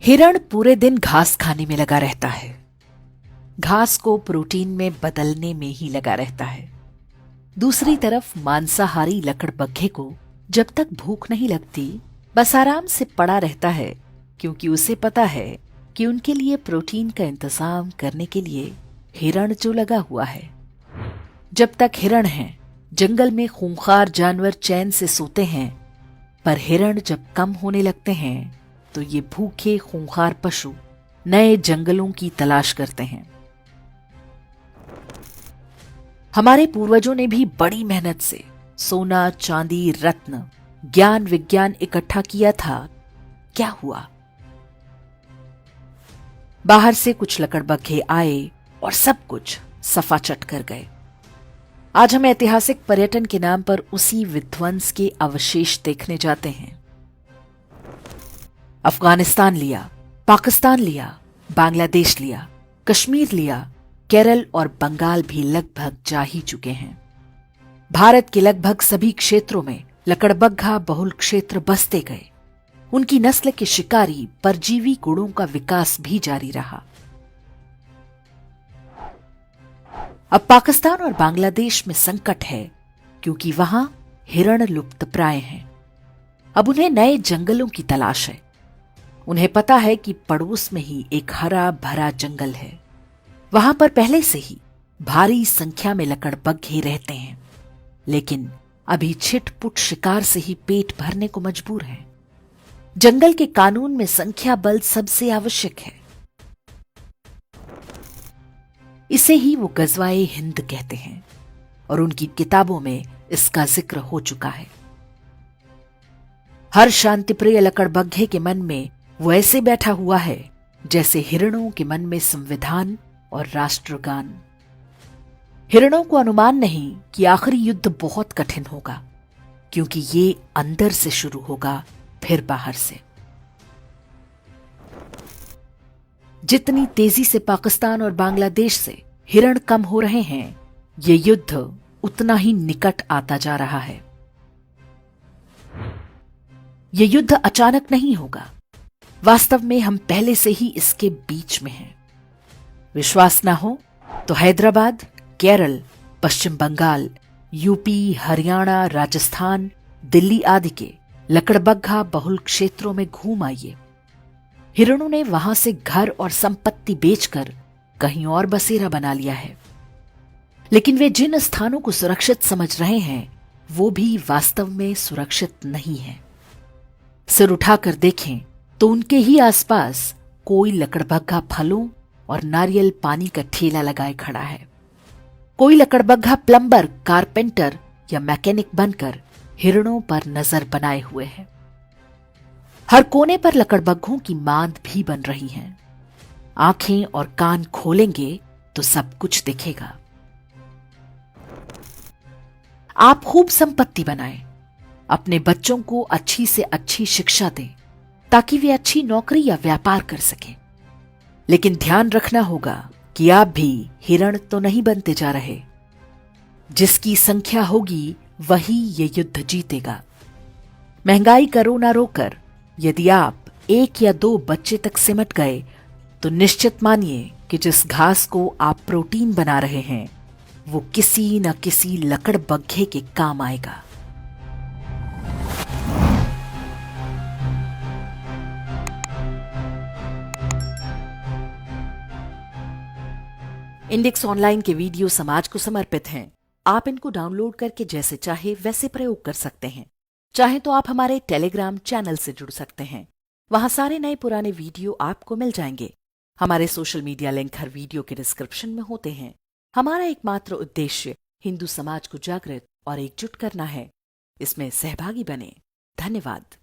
हिरण पूरे दिन घास खाने में लगा रहता है, घास को प्रोटीन में बदलने में ही लगा रहता है। दूसरी तरफ मांसाहारी लकड़बग्घे को जब तक भूख नहीं लगती बस आराम से पड़ा रहता है, क्योंकि उसे पता है कि उनके लिए प्रोटीन का इंतजाम करने के लिए हिरण जो लगा हुआ है। जब तक हिरण हैं, जंगल में खूंखार जानवर चैन से सोते हैं, पर हिरण जब कम होने लगते हैं तो ये भूखे खूंखार पशु नए जंगलों की तलाश करते हैं। हमारे पूर्वजों ने भी बड़ी मेहनत से सोना, चांदी, रत्न, ज्ञान, विज्ञान इकट्ठा किया था। क्या हुआ? बाहर से कुछ लकड़बग्घे आए और सब कुछ सफाचट कर गए। आज हम ऐतिहासिक पर्यटन के नाम पर उसी विध्वंस के अवशेष देखने जाते हैं। अफगानिस्तान लिया, पाकिस्तान लिया, बांग्लादेश लिया, कश्मीर लिया, केरल और बंगाल भी लगभग जा ही चुके हैं। भारत के लगभग सभी क्षेत्रों में लकड़बग्घा बहुल क्षेत्र बसते गए। उनकी नस्ल के शिकारी परजीवी गुणों का विकास भी जारी रहा। अब पाकिस्तान और बांग्लादेश में संकट है, क्योंकि वहां हिरण लुप्तप्राय हैं। अब उन्हें नए जंगलों की तलाश है। उन्हें पता है कि पड़ोस में ही एक हरा भरा जंगल है। वहां पर पहले से ही भारी संख्या में लकड़बग्घे रहते हैं, लेकिन अभी छिटपुट शिकार से ही पेट भरने को मजबूर हैं। जंगल के कानून में संख्या बल सबसे आवश्यक है। इसे ही वो गजवाए हिंद कहते हैं और उनकी किताबों में इसका जिक्र हो चुका है। हर शांतिप्रिय लकड़बग्घे के मन में वो ऐसे बैठा हुआ है जैसे हिरणों के मन में संविधान और राष्ट्रगान। हिरणों को अनुमान नहीं कि आखिरी युद्ध बहुत कठिन होगा, क्योंकि ये अंदर से शुरू होगा, फिर बाहर से। जितनी तेजी से पाकिस्तान और बांग्लादेश से हिरण कम हो रहे हैं, ये युद्ध उतना ही निकट आता जा रहा है। ये युद्ध अचानक नहीं होगा। वास्तव में हम पहले से ही इसके बीच में हैं। विश्वास ना हो तो हैदराबाद, केरल, पश्चिम बंगाल, यूपी, हरियाणा, राजस्थान, दिल्ली आदि के लकड़बग्घा बहुल क्षेत्रों में घूम आइए। हिरणों ने वहां से घर और संपत्ति बेचकर कहीं और बसेरा बना लिया है, लेकिन वे जिन स्थानों को सुरक्षित समझ रहे हैं वो भी वास्तव में सुरक्षित नहीं है। सिर उठाकर देखें तो उनके ही आसपास कोई लकड़बग्घा फलों और नारियल पानी का ठेला लगाए खड़ा है। कोई लकड़बग्घा प्लम्बर, कारपेंटर या मैकेनिक बनकर हिरणों पर नजर बनाए हुए है। हर कोने पर लकड़बग्घों की मांद भी बन रही है। आंखें और कान खोलेंगे तो सब कुछ दिखेगा। आप खूब संपत्ति बनाएं, अपने बच्चों को अच्छी से अच्छी शिक्षा दें, ताकि वे अच्छी नौकरी या व्यापार कर सकें। लेकिन ध्यान रखना होगा कि आप भी हिरण तो नहीं बनते जा रहे। जिसकी संख्या होगी वही ये युद्ध जीतेगा। महंगाई करो ना रोकर, यदि आप 1 या 2 बच्चे तक सिमट गए तो निश्चित मानिए कि जिस घास को आप प्रोटीन बना रहे हैं वो किसी न किसी लकड़बग्घे के काम आएगा। इंडेक्स ऑनलाइन के वीडियो समाज को समर्पित हैं। आप इनको डाउनलोड करके जैसे चाहे वैसे प्रयोग कर सकते हैं। चाहे तो आप हमारे टेलीग्राम चैनल से जुड़ सकते हैं। वहां सारे नए पुराने वीडियो आपको मिल जाएंगे। हमारे सोशल मीडिया लिंक हर वीडियो के डिस्क्रिप्शन में होते हैं। हमारा एकमात्र उद्देश्य हिंदू समाज को जागृत और एकजुट करना है। इसमें सहभागी बने। धन्यवाद।